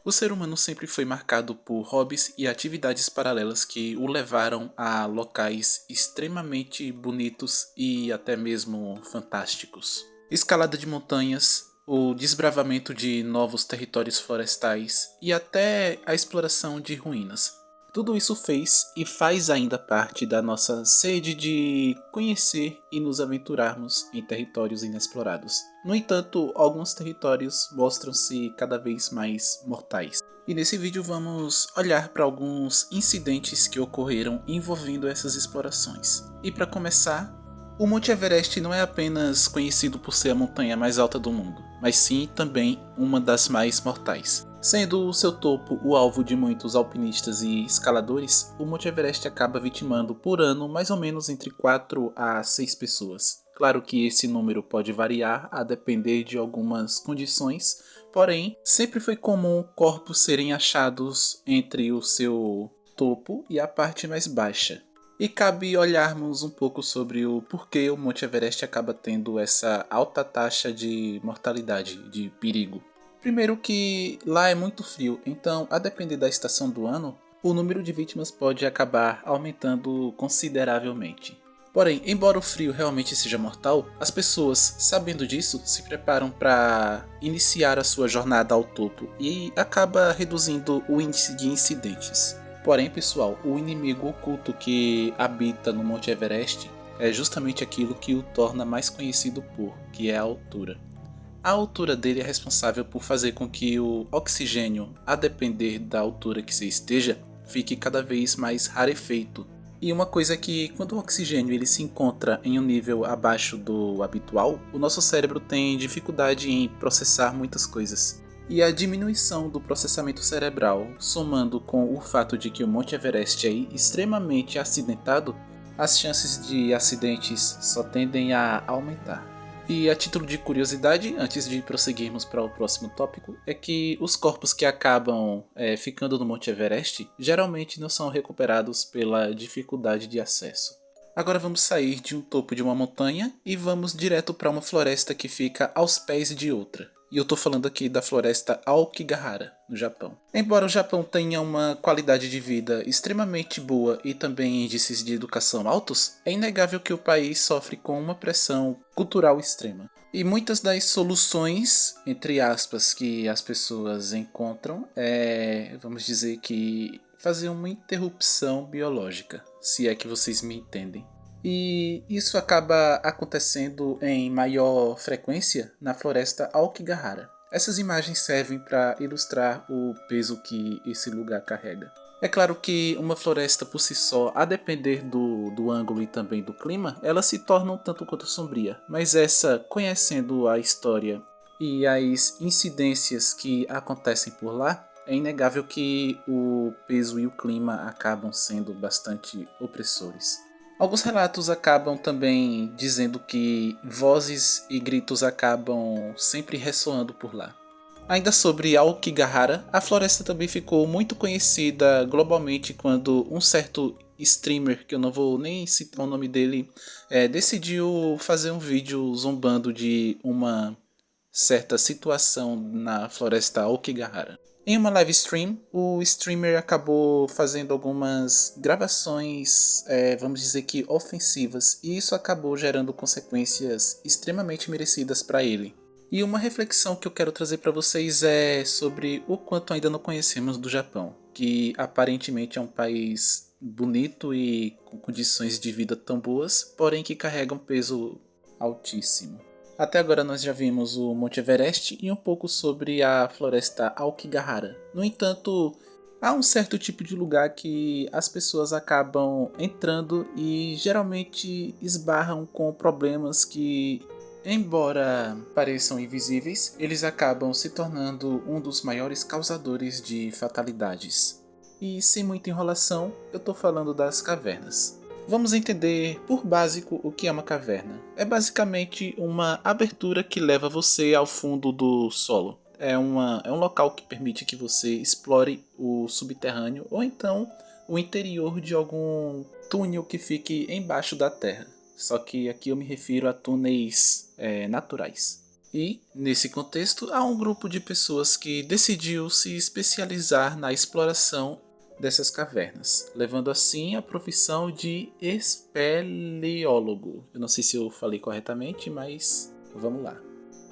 O ser humano sempre foi marcado por hobbies e atividades paralelas que o levaram a locais extremamente bonitos e até mesmo fantásticos. Escalada de montanhas, o desbravamento de novos territórios florestais e até a exploração de ruínas. Tudo isso fez e faz ainda parte da nossa sede de conhecer e nos aventurarmos em territórios inexplorados. No entanto, alguns territórios mostram-se cada vez mais mortais. E nesse vídeo vamos olhar para alguns incidentes que ocorreram envolvendo essas explorações. E para começar, o Monte Everest não é apenas conhecido por ser a montanha mais alta do mundo, mas sim também uma das mais mortais. Sendo o seu topo o alvo de muitos alpinistas e escaladores, o Monte Everest acaba vitimando por ano mais ou menos entre 4 a 6 pessoas. Claro que esse número pode variar a depender de algumas condições, porém, sempre foi comum corpos serem achados entre o seu topo e a parte mais baixa. E cabe olharmos um pouco sobre o porquê o Monte Everest acaba tendo essa alta taxa de mortalidade, de perigo. Primeiro que lá é muito frio, então a depender da estação do ano, o número de vítimas pode acabar aumentando consideravelmente. Porém, embora o frio realmente seja mortal, as pessoas, sabendo disso, se preparam para iniciar a sua jornada ao topo e acaba reduzindo o índice de incidentes. Porém, pessoal, o inimigo oculto que habita no Monte Everest é justamente aquilo que o torna mais conhecido por, que é a altura. A altura dele é responsável por fazer com que o oxigênio, a depender da altura que você esteja, fique cada vez mais rarefeito. E uma coisa é que quando o oxigênio ele se encontra em um nível abaixo do habitual, o nosso cérebro tem dificuldade em processar muitas coisas. E a diminuição do processamento cerebral, somando com o fato de que o Monte Everest é extremamente acidentado, as chances de acidentes só tendem a aumentar. E a título de curiosidade, antes de prosseguirmos para o próximo tópico, é que os corpos que acabam ficando no Monte Everest geralmente não são recuperados pela dificuldade de acesso. Agora vamos sair de um topo de uma montanha e vamos direto para uma floresta que fica aos pés de outra. E eu estou falando aqui da floresta Aokigahara, no Japão. Embora o Japão tenha uma qualidade de vida extremamente boa e também índices de educação altos, é inegável que o país sofre com uma pressão cultural extrema. E muitas das soluções, entre aspas, que as pessoas encontram vamos dizer que fazer uma interrupção biológica, se é que vocês me entendem. E isso acaba acontecendo em maior frequência na floresta Aokigahara. Essas imagens servem para ilustrar o peso que esse lugar carrega. É claro que uma floresta por si só, a depender do ângulo e também do clima, ela se torna um tanto quanto sombria. Mas essa, conhecendo a história e as incidências que acontecem por lá, é inegável que o peso e o clima acabam sendo bastante opressores. Alguns relatos acabam também dizendo que vozes e gritos acabam sempre ressoando por lá. Ainda sobre Aokigahara, a floresta também ficou muito conhecida globalmente quando um certo streamer, que eu não vou nem citar o nome dele, decidiu fazer um vídeo zombando de uma certa situação na floresta Aokigahara. Em uma live stream, o streamer acabou fazendo algumas gravações, vamos dizer que ofensivas, e isso acabou gerando consequências extremamente merecidas para ele. E uma reflexão que eu quero trazer para vocês é sobre o quanto ainda não conhecemos do Japão, que aparentemente é um país bonito e com condições de vida tão boas, porém que carrega um peso altíssimo. Até agora nós já vimos o Monte Everest e um pouco sobre a floresta Aokigahara. No entanto, há um certo tipo de lugar que as pessoas acabam entrando e geralmente esbarram com problemas que, embora pareçam invisíveis, eles acabam se tornando um dos maiores causadores de fatalidades. E sem muita enrolação, eu estou falando das cavernas. Vamos entender por básico o que é uma caverna. É basicamente uma abertura que leva você ao fundo do solo. É um local que permite que você explore o subterrâneo ou então o interior de algum túnel que fique embaixo da terra. Só que aqui eu me refiro a túneis naturais. E, nesse contexto, há um grupo de pessoas que decidiu se especializar na exploração dessas cavernas, levando assim a profissão de espeleólogo. Eu não sei se eu falei corretamente, mas vamos lá.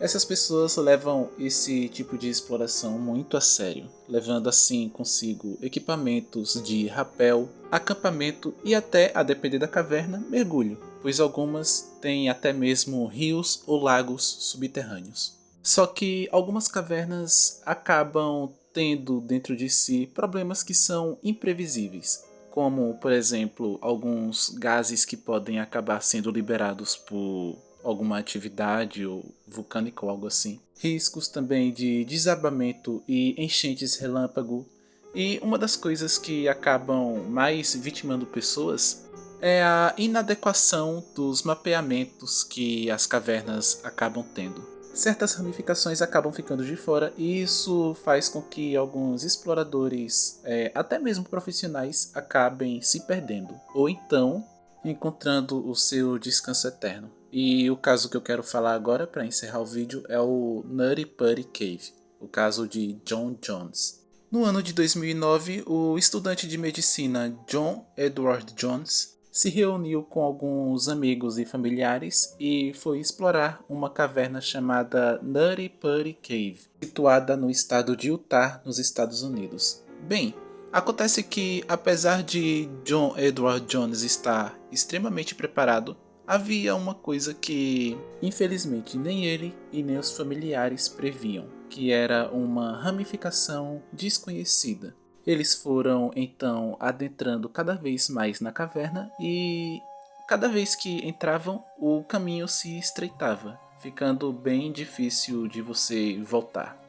Essas pessoas levam esse tipo de exploração muito a sério, levando assim consigo equipamentos de rapel, acampamento e até, a depender da caverna, mergulho, pois algumas têm até mesmo rios ou lagos subterrâneos. Só que algumas cavernas acabam tendo dentro de si problemas que são imprevisíveis, como, por exemplo, alguns gases que podem acabar sendo liberados por alguma atividade ou vulcânica ou algo assim. Riscos também de desabamento e enchentes relâmpago. E uma das coisas que acabam mais vitimando pessoas é a inadequação dos mapeamentos que as cavernas acabam tendo. Certas ramificações acabam ficando de fora e isso faz com que alguns exploradores, até mesmo profissionais, acabem se perdendo ou então encontrando o seu descanso eterno. E o caso que eu quero falar agora para encerrar o vídeo é o Nutty Putty Cave, o caso de John Jones. No ano de 2009, o estudante de medicina John Edward Jones se reuniu com alguns amigos e familiares e foi explorar uma caverna chamada Nutty Putty Cave, situada no estado de Utah, nos Estados Unidos. Bem, acontece que, apesar de John Edward Jones estar extremamente preparado, havia uma coisa que, infelizmente, nem ele e nem os familiares previam, que era uma ramificação desconhecida. Eles foram então adentrando cada vez mais na caverna e cada vez que entravam, o caminho se estreitava, ficando bem difícil de você voltar.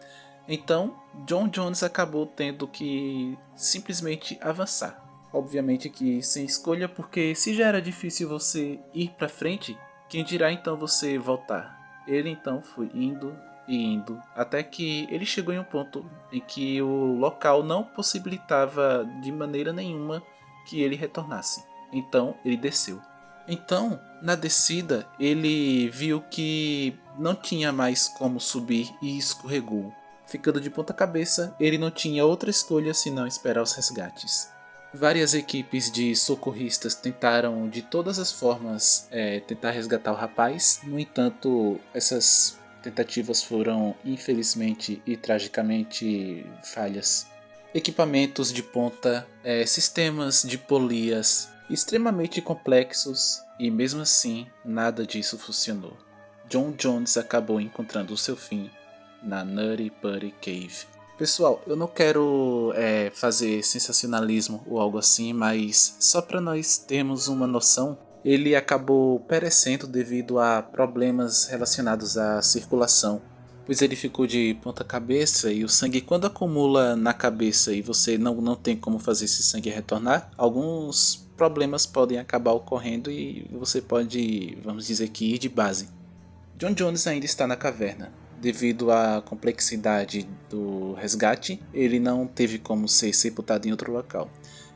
Então, John Jones acabou tendo que simplesmente avançar. Obviamente que sem escolha, porque se já era difícil você ir para frente, quem dirá então você voltar? Ele então foi indo e indo, até que ele chegou em um ponto em que o local não possibilitava de maneira nenhuma que ele retornasse. Então ele desceu. Então, na descida, ele viu que não tinha mais como subir e escorregou. Ficando de ponta cabeça, ele não tinha outra escolha senão esperar os resgates. Várias equipes de socorristas tentaram de todas as formas tentar resgatar o rapaz, no entanto, essas tentativas foram infelizmente e tragicamente falhas. Equipamentos de ponta, sistemas de polias extremamente complexos e mesmo assim nada disso funcionou. John Jones acabou encontrando o seu fim na Nutty Putty Cave. Pessoal, eu não quero fazer sensacionalismo ou algo assim, mas só para nós termos uma noção, ele acabou perecendo devido a problemas relacionados à circulação, pois ele ficou de ponta cabeça e o sangue, quando acumula na cabeça e você não tem como fazer esse sangue retornar, alguns problemas podem acabar ocorrendo e você pode, vamos dizer que, ir de base. John Jones ainda está na caverna. Devido à complexidade do resgate, ele não teve como ser sepultado em outro local.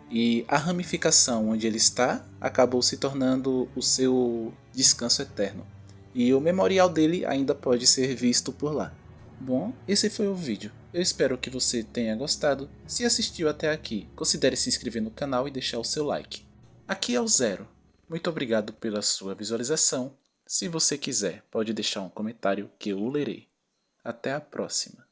E a ramificação onde ele está acabou se tornando o seu descanso eterno. E o memorial dele ainda pode ser visto por lá. Bom, esse foi o vídeo. Eu espero que você tenha gostado. Se assistiu até aqui, considere se inscrever no canal e deixar o seu like. Aqui é o Zero. Muito obrigado pela sua visualização. Se você quiser, pode deixar um comentário que eu o lerei. Até a próxima.